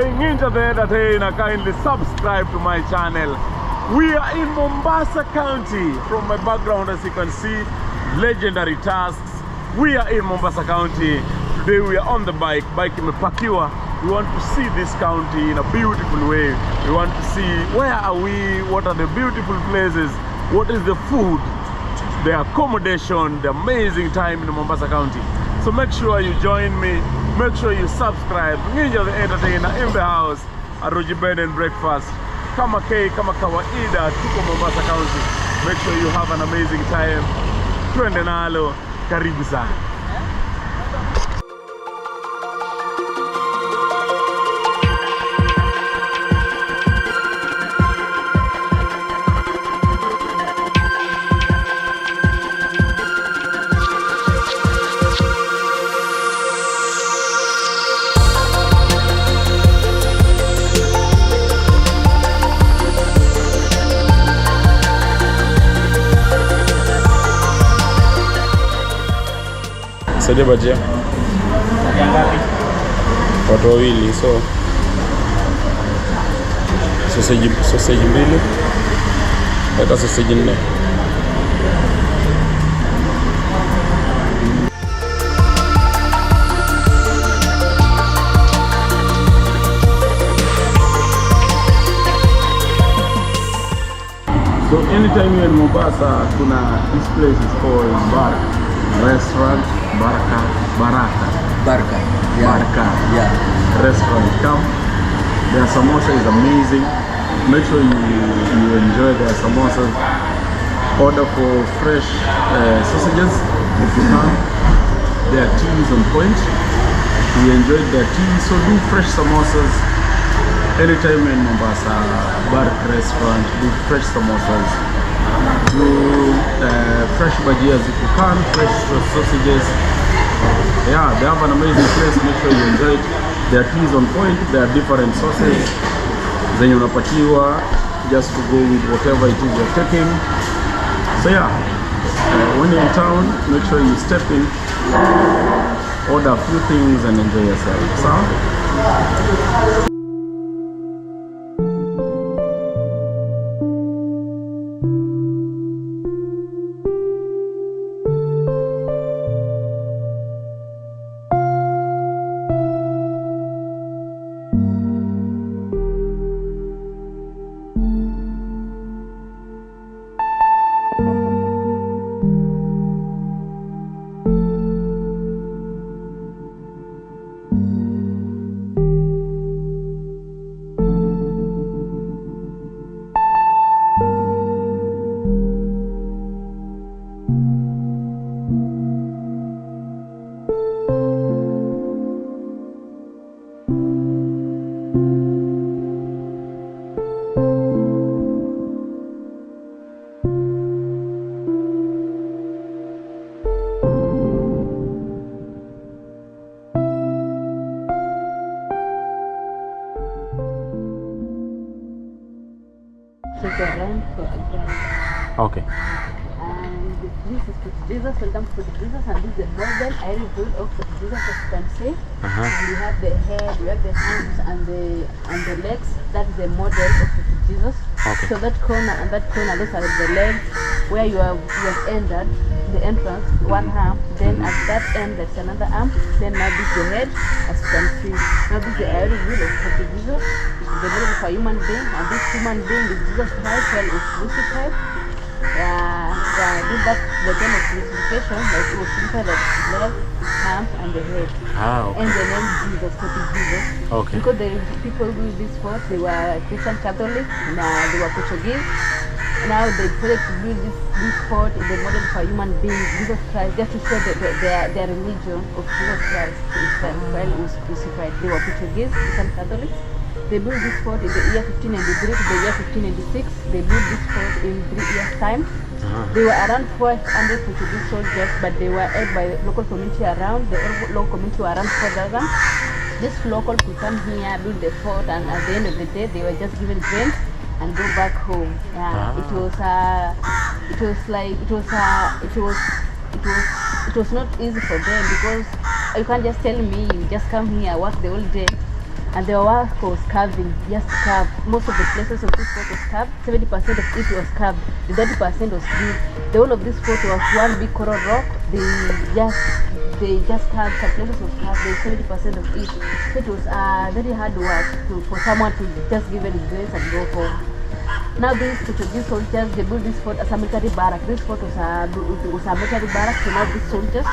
enjoying Ninja the Entertainer, kindly subscribe to my channel. We are in Mombasa County. From my background, as you can see, legendary tasks. We are in Mombasa County. Today we are on the bike imepakiwa. We want to see this county in a beautiful way. We want to see where are we, what are the beautiful places, what is the food, the accommodation, the amazing time in Mombasa County. So make sure you join me, make sure you subscribe. Ninja the Entertainer in the house, Aroji Bed and Breakfast. Kama K, kama kawaida, tuko Mombasa County. Make sure you have an amazing time. Twende nalo, karibu sana. Sadia bajia watu wawili, so sausage mbili, weka sausage 4. So anytime you're in Mombasa, this place is called Baraka Restaurant. Baraka. Yeah. Restaurant. Come. Their samosa is amazing. Make sure you enjoy their samosas. Order for fresh sausages if you can. Their tea is on point. We enjoyed their tea, so do fresh samosas. Anytime in Mombasa, Baraka Restaurant, do fresh samosas. Do fresh bajias if you can, fresh sausages. Yeah, they have an amazing place. Make sure you enjoy it. Their tea is on point. There are different sauces. Zenye unapatiwa just to go with whatever it is you're taking. So yeah, when you're in town, make sure you step in, order a few things and enjoy yourself. So okay. And this is Portuguese, welcome to Portuguese, and this is the modern Irish breed of Portuguese, as you can see. And you have the head, you have the hands, and the legs. That's the model of Portuguese. Okay. So that corner and that corner, those are the legs where you have entered the entrance, one arm. Then at that end, there's another arm. Then now this is the head, as you can see. Now this is the Irish breed of Portuguese. It's the model of a human being, and this human being is Jesus Christ, well, it's crucified. That's the kind of crucifixion that was crucified at the leg, arms, and the head. Okay. And the name Jesus, Jesus. Okay. Because the people who used this fort, they were Christian Catholic, they were Portuguese. Now they decided to build this fort in the model for human being, Jesus Christ, just to show their religion of Jesus Christ while he was crucified. They were Portuguese, Christian Catholics. They built this fort in the year 1593 to the year 1586. They built this fort in 3 years' time. They were around 400 Portuguese soldiers, but they were held by the local community around. The local community were around 4,000. This local could come here, build the fort, and at the end of the day, they were just given rent and go back home. It was not easy for them, because you can't just tell me you just come here, work the whole day, and their work was carving, just carved. Most of the places of this fort was carved. 70% of it was carved. The 30% was built. The whole of this fort was one big coral rock. They just carved, some places was carved. The 70% of it. So it was very hard work for someone to just give it a grace and go home. Now these Portuguese soldiers, they built this fort as a military barrack. This fort was a military barrack to now these soldiers.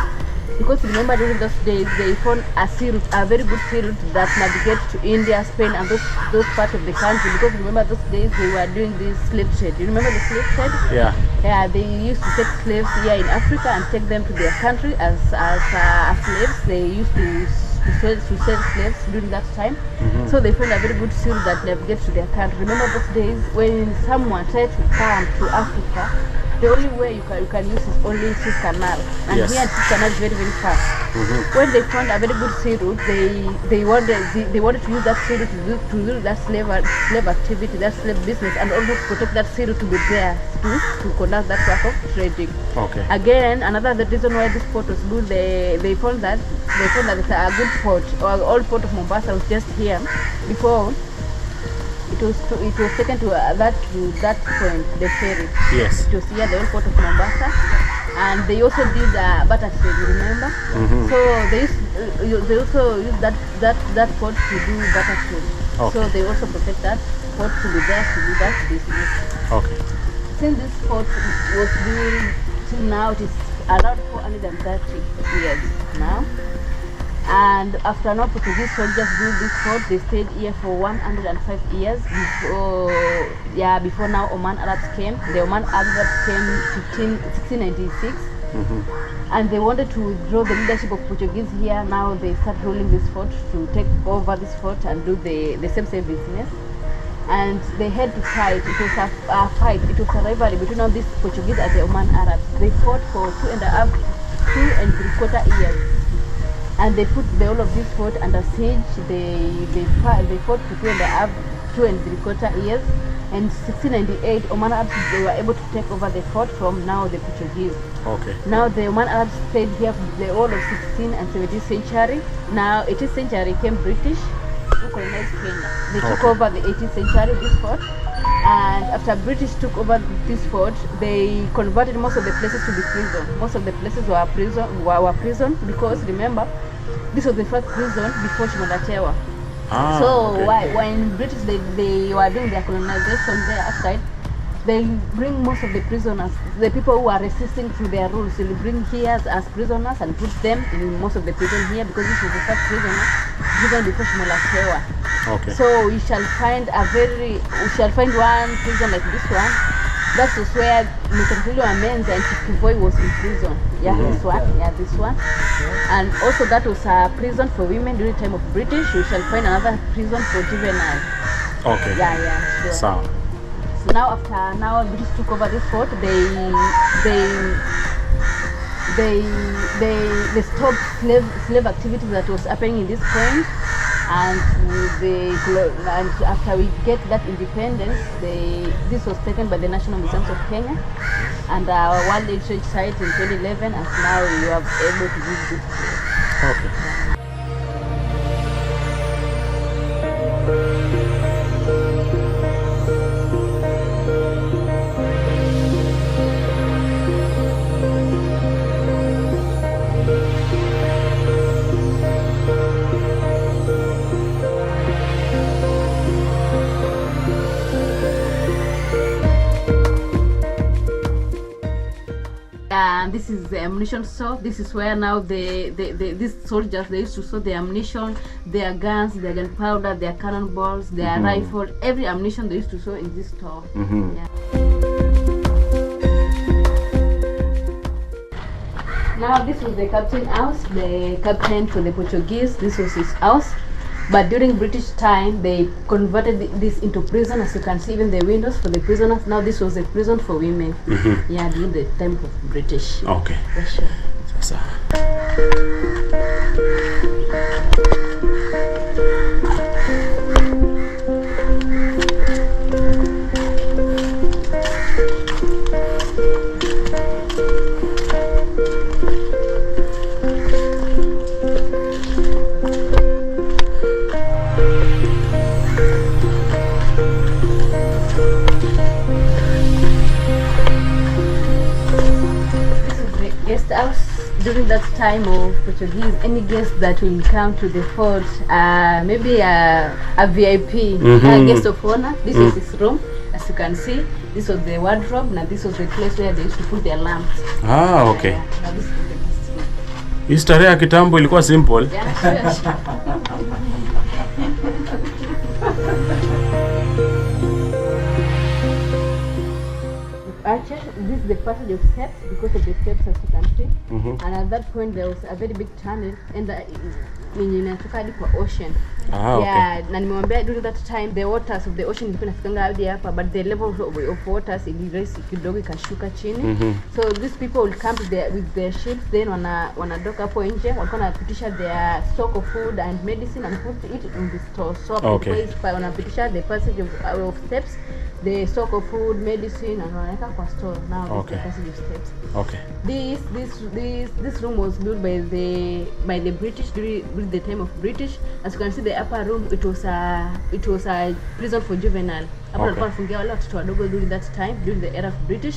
Because remember during those days they found a sea route, a very good sea route that navigates to India, Spain and those parts of the country. Because remember those days they were doing this slave trade. You remember the slave trade? Yeah. Yeah, they used to take slaves here in Africa and take them to their country as slaves. They used to sell slaves during that time. So they found a very good sea route that navigates to their country. Remember those days when someone tried to come to Africa, the only way you can use is only Suez Canal, and yes. here Suez Canal is very very fast. When they found a very good sea route, they wanted to use that sea route to do that slave activity, that slave business, and also protect that sea route to be there to conduct that work of trading. Okay. Again, another reason why this port was good, they found that it's a good port. Or old port of Mombasa was just here before. It was taken to that point, the ferry. Yes. It was here, the old port of Mombasa, and they also did butter trade. You remember? So they also used that port to do butter trade. Okay. So they also protect that port to be there to do that business. Okay. Since this port was built till now, it is around 430 years now. And after now Portuguese soldiers built this fort, they stayed here for 105 years before now Oman Arabs came. The Oman Arabs came 1696, and they wanted to withdraw the leadership of Portuguese here. Now they start ruling this fort to take over this fort and do the same business. And they had to fight. It was a fight. It was a rivalry between all these Portuguese and the Oman Arabs. They fought for 2.75 years. And they put the whole of this fort under siege. They fought for 2.75 years. And 1698, Oman Arabs, they were able to take over the fort from now the Portuguese. Okay. Now the Oman Arabs stayed here for the whole of 16th and 17th century. Now 18th century came British who colonized Kenya. They took over the 18th century, this fort. And after British took over this fort, they converted most of the places to be prison. Most of the places were prison because remember, this was the first prison before Shimolatewa. When British they were doing their colonization there outside, they bring most of the prisoners, the people who are resisting to their rules, they bring here as prisoners and put them in most of the prison here because this was the first prison before Shimolatewa. Okay. So we shall find one prison like this one. That was where Mutantulio Amenza and Chikivoi was in prison. Yeah, this one. And also that was a prison for women during the time of British. We shall find another prison for juvenile. Okay. Yeah, sure. So now after British took over this fort, they stopped slave activity that was happening in this point. And after we get that independence, this was taken by the National Museums of Kenya and our World Heritage Site in 2011, and now we are able to use this place. Okay. And this is the ammunition store. This is where now these soldiers, they used to store their ammunition, their guns, their gunpowder, their cannonballs, their rifle, every ammunition they used to store in this store. Yeah. Now this was the captain's house, the captain for the Portuguese, this was his house. But during British time, they converted this into prison. As you can see, even the windows for the prisoners. Now this was a prison for women. Yeah, during the time of British. Okay. For sure. So. during that time of Portuguese, any guest that will come to the fort, maybe a VIP, a guest of honor, this was his room. As you can see, this was the wardrobe, and this was the place where they used to put their lamps. Ah, okay. Now this is the guest room. History ya kitambo ilikuwa simple. Yeah, sure. Actually, this is the passage of steps because of the steps, as you can see. And at that point there was a very big tunnel and inatoka hadi kwa ocean. Yeah, na nimemwambia during that time the waters of the ocean ilikuwa inafikanga hadi hapa, but the level of waters iliraise kidogo ikashuka chini. So these people will come with their ships, then wanadock hapo nje, walikuwa wanapitisha their stock of food and medicine and put it in the store. So wanapitisha the passage of steps, the stock of food, medicine, and wanaweka kwa store. Now this is the passage of steps. Okay. This room was built by the British during the time of British. As you can see, the upper room, it was a prison for juvenile. Hapo walikuwa wanafungia wale watoto wadogo during that time, during the era of British.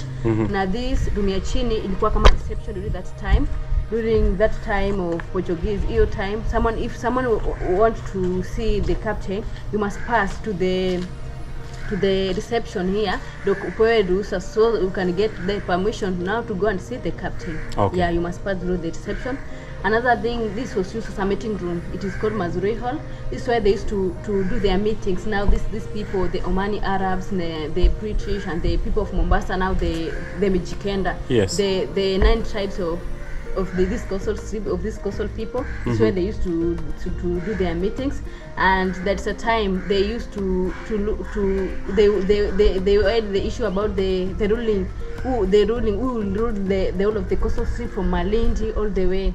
Na this room ya chini ilikuwa kama reception during that time. During that time of Portuguese, EO time, if someone wants to see the captain, you must pass to the reception here, so you can get the permission now to go and see the captain. Okay. Yeah, you must pass through the reception. Another thing, this was used as a meeting room. It is called Mazuri Hall. This is where they used to do their meetings. Now these people, the Omani Arabs, the British, and the people of Mombasa, now the Mijikenda. Yes. The 9 tribes of this coastal people. This is where they used to do their meetings, and that's a time they used to they had the issue about the ruling who will rule the whole of the coastal strip from Malindi all the way.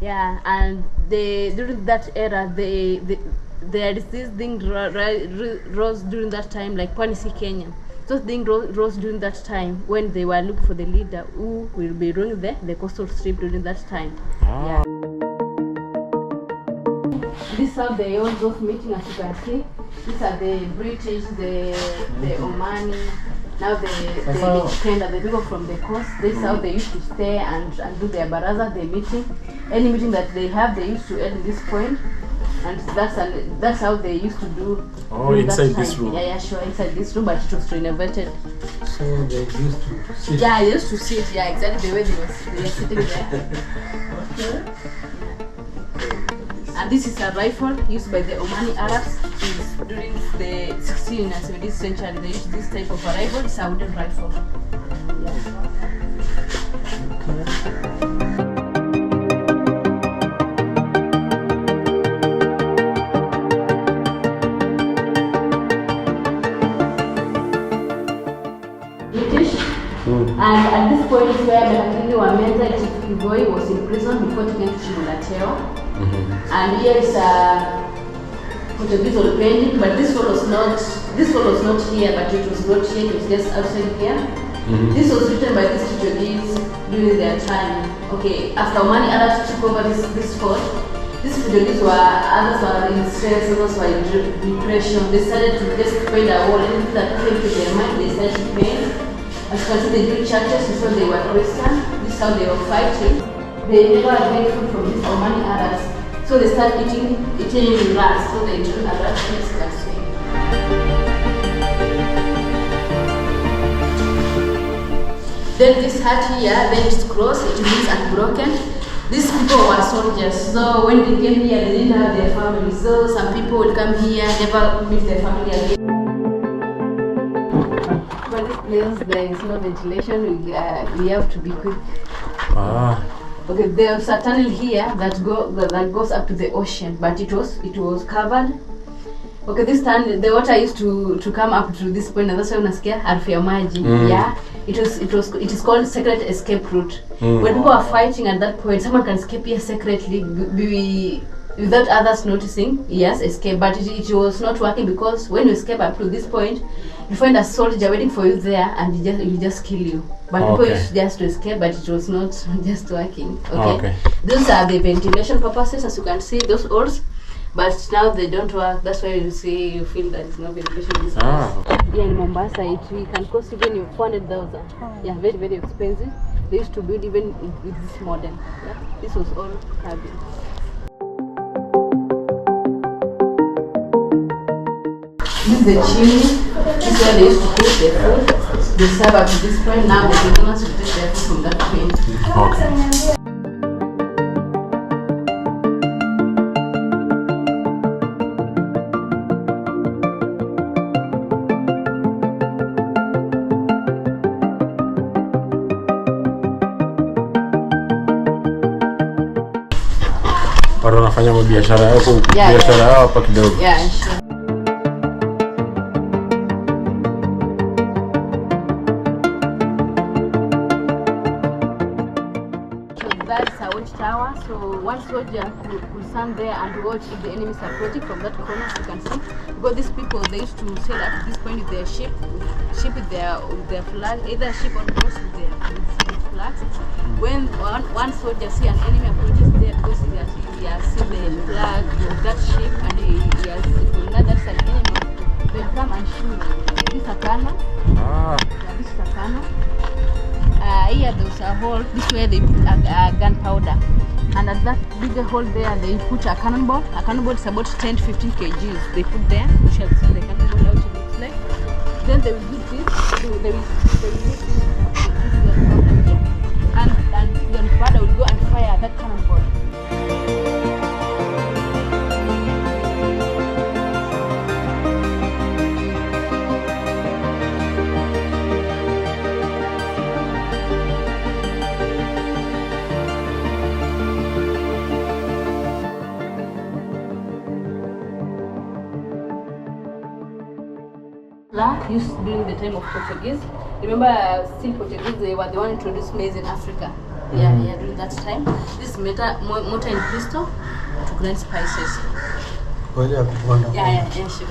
Yeah, and during that era there is this thing rose during that time, like Pwani Kenya. Those things rose during that time when they were looking for the leader who will be ruling the coastal strip during that time. Yeah. This is how they all those meetings, as you can see. These are the British, the Omani, now the people from the coast. This is how they used to stay and do their baraza, their meeting. Any meeting that they have, they used to end at this point. And that's how they used to do. Inside this room? Yeah, sure, inside this room, but it was renovated. So they used to sit? Yeah, they used to sit, yeah, exactly the way they were sitting there. Okay. And this is a rifle used by the Omani Arabs during the 16th and 17th century. They used this type of a rifle. It's a wooden rifle. Yeah. And at this point is where Belakili Wamenza Chikiboi was in prison before taken to Shimulateo. And here is a Portuguese oil painting, but this one was not here, but it was not here, it was just outside here. This was written by these Portuguese during their time. Okay, after Omani Arabs took over this fort, these Portuguese others were in stress, others were in depression. They started to just paint a wall, anything that came to their mind, they started to paint. As you can see, they do churches before they were Christian. This is how they were fighting. They never had food from these Omani Arabs. So they started eating rats. So they drew a rat face that way. Then this hat here, then it's cross, it means unbroken. These people were soldiers. So when they came here, they didn't have their families. So some people would come here, never meet their family again. There is no ventilation, we have to be quick. Okay, there's a tunnel here that goes up to the ocean, but it was covered. Okay, this tunnel, the water used to come up to this point, and that's why unasikia harufu ya maji. Yeah, it is called secret escape route. When people are fighting at that point, someone can escape here secretly without others noticing. Yes, escape, but it was not working because when you escape up to this point, you find a soldier waiting for you there, and he just kill you. But people used just to escape, but it was not just working. Okay. Those are the ventilation purposes, as you can see, those holes. But now they don't work. That's why you feel that it's not ventilation in this place. Here in Mombasa, it can cost even 400,000. Yeah, very, very expensive. they used to build even with this modern. Yeah? This was all cabin. This is the chimney. This is where they used to cook their food. They serve up to this point. Now the children to take their food from that point. Okay. Watu wanafanya biashara yao biashara yao hapa kidogo. Yeah, sure. That's a watchtower. So one soldier could stand there and watch if the enemies are approaching from that corner. You can see because these people they used to sail at this point with their ship with their flag, either ship or boats with their flags. When one soldier see an enemy approaches there because he has seen the flag of that ship and he has known that's an enemy, they come and shoot. This is a cannon. This is a cannon. Here there's a hole. This way they put a gunpowder, and at that bigger hole there they put a cannonball. A cannonball is about 10 to 15 kgs. They put there. We shall see the cannonball how it looks like. Then they will use this. They will use this gunpowder here, and gunpowder will go and fire that cannonball. Used during the time of Portuguese. Remember, still Portuguese, they were the one who introduced maize in Africa. Yeah, during that time. This mortar and pestle to grind spices. Yeah, sure.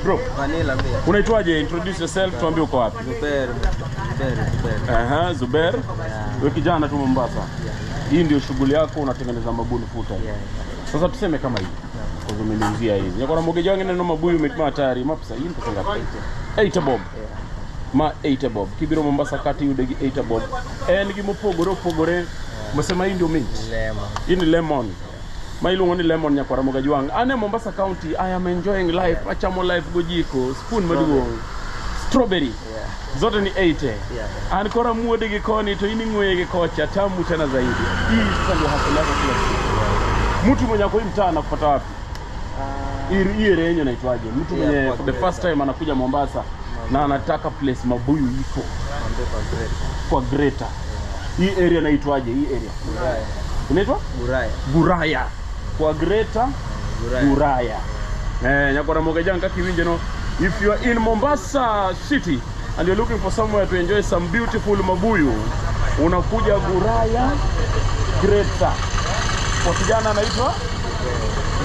Bro, unaitwaje? Introduce yourself, tuambie uko wapi. Zuber. Zuber. Wewe kijana tu Mombasa. Hii ndio shughuli yako, unatengeneza mabuni futa. Sasa tuseme kama hivi. Kwa umeniuzia hizi. Yako na mogeja wangu na mabuyu umetuma hatari. Mapesa hii mpesa ngapi? 8 bob. Ma 8 bob. Kibiro Mombasa County udegi 8 bob. En gimo pogore. Masema hii ndio mint. Lemon. Hii ni lemon. Ma iluongo ni lemon nyakwara moga jwang. Ane Mombasa County, I am enjoying life. Achamo life gojiko. Spoon maduong. Strawberry. Zote ni 80. An kora muode gi koni to ini ng'weye gi kocha tamu tena zaidi. Hii sasa ndio hasila yako kila siku. Mtu mwenye ako mtaani kupata wapi? Hii renyo naitwaje? Mtu mwenye for the first time anakuja Mombasa na anataka place mabuyu iko. Kwa Greater. Hii area naitwaje? Hii area. Buraya. Inaitwa? Buraya. Kwa Greater Buraya. Nyakwara mogajanga kiwinje no. If you are in Mombasa City and you're looking for somewhere to enjoy some beautiful mabuyu, unakuja Buraya Greater. Kwa kijana anaitwa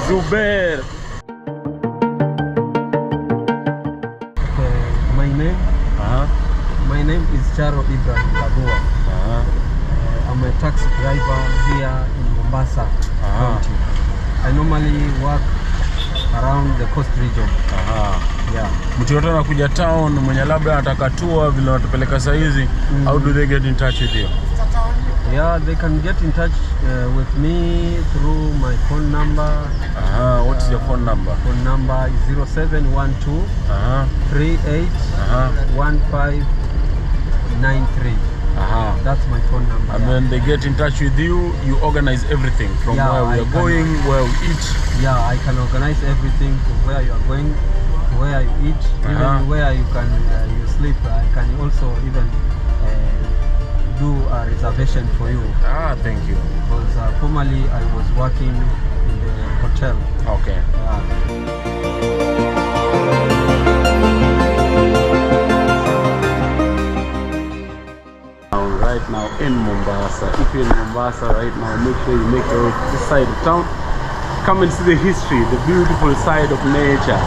Zuber. My name is Charo Ibrahim Lagua. I'm a taxi driver here in Mombasa County. I normally work around the coast region. Yeah. Mtu yote anakuja town mwenye labda anataka tour vile wanatupeleka saa hizi, how do they get in touch with you? Yeah, they can get in touch with me through my phone number. What is your phone number? Phone number is 0712 38 1593. That's my phone number. And when they get in touch with you, you organize everything from where we are going, where we eat. Yeah, I can organize everything to where you are going, where you eat, even where you can you sleep. I can also even do a reservation for you. Thank you. Because formerly I was working in the hotel. Okay. Right now in Mombasa. If you're in Mombasa right now, make sure you make your way to this side of town. Come and see the history, the beautiful side of nature.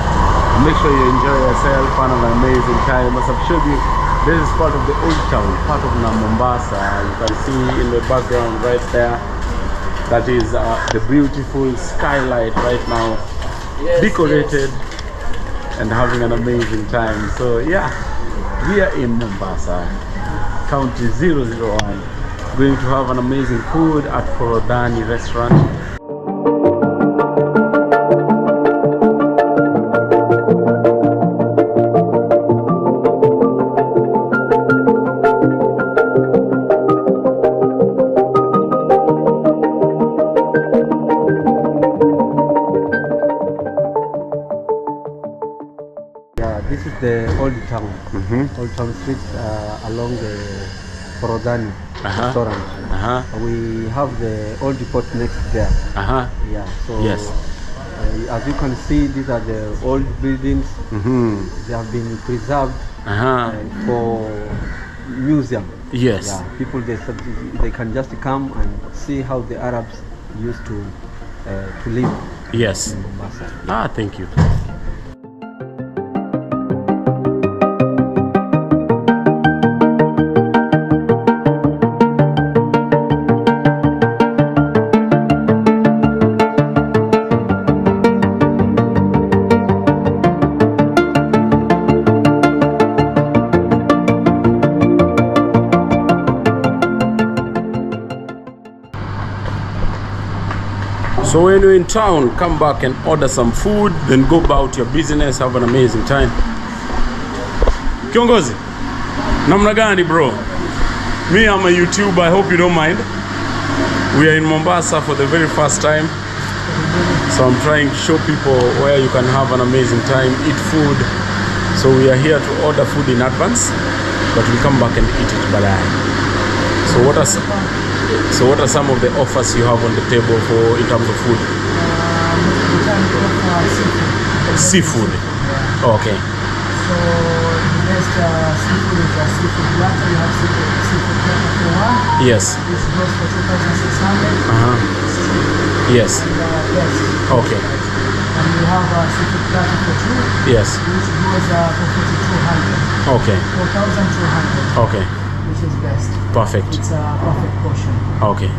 Make sure you enjoy yourself, have an amazing time. As I've showed you, this is part of the old town, part of Mombasa. You can see in the background right there, that is the beautiful skylight right now, decorated and having an amazing time. So yeah, we are in Mombasa County 001, going to have an amazing food at Forodhani restaurant. This is the old town. Old town street along the Forodhani restaurant. We have the old depot next there. Yeah. So as you can see, these are the old buildings. They have been preserved for museum. Yes. Yeah. People they can just come and see how the Arabs used to live. Yes. In Mombasa. Thank you. So when you're in town, come back and order some food, then go about your business, have an amazing time. Kiongozi, namna gani bro? Me, I'm a YouTuber, I hope you don't mind. We are in Mombasa for the very first time. So I'm trying to show people where you can have an amazing time, eat food. So we are here to order food in advance, but we come back and eat it baadaye. So what are some of the offers you have on the table for in terms of food? We can offer Seafood. Okay. So the best seafood is seafood platter. You have seafood platter for one. Yes. This goes for 2,600. Yes. Yes. Okay. And we have seafood platter for two. Yes. Which goes for 4,200. Okay. 4,200. Okay. Which is best. Perfect. It's a perfect portion. Okay.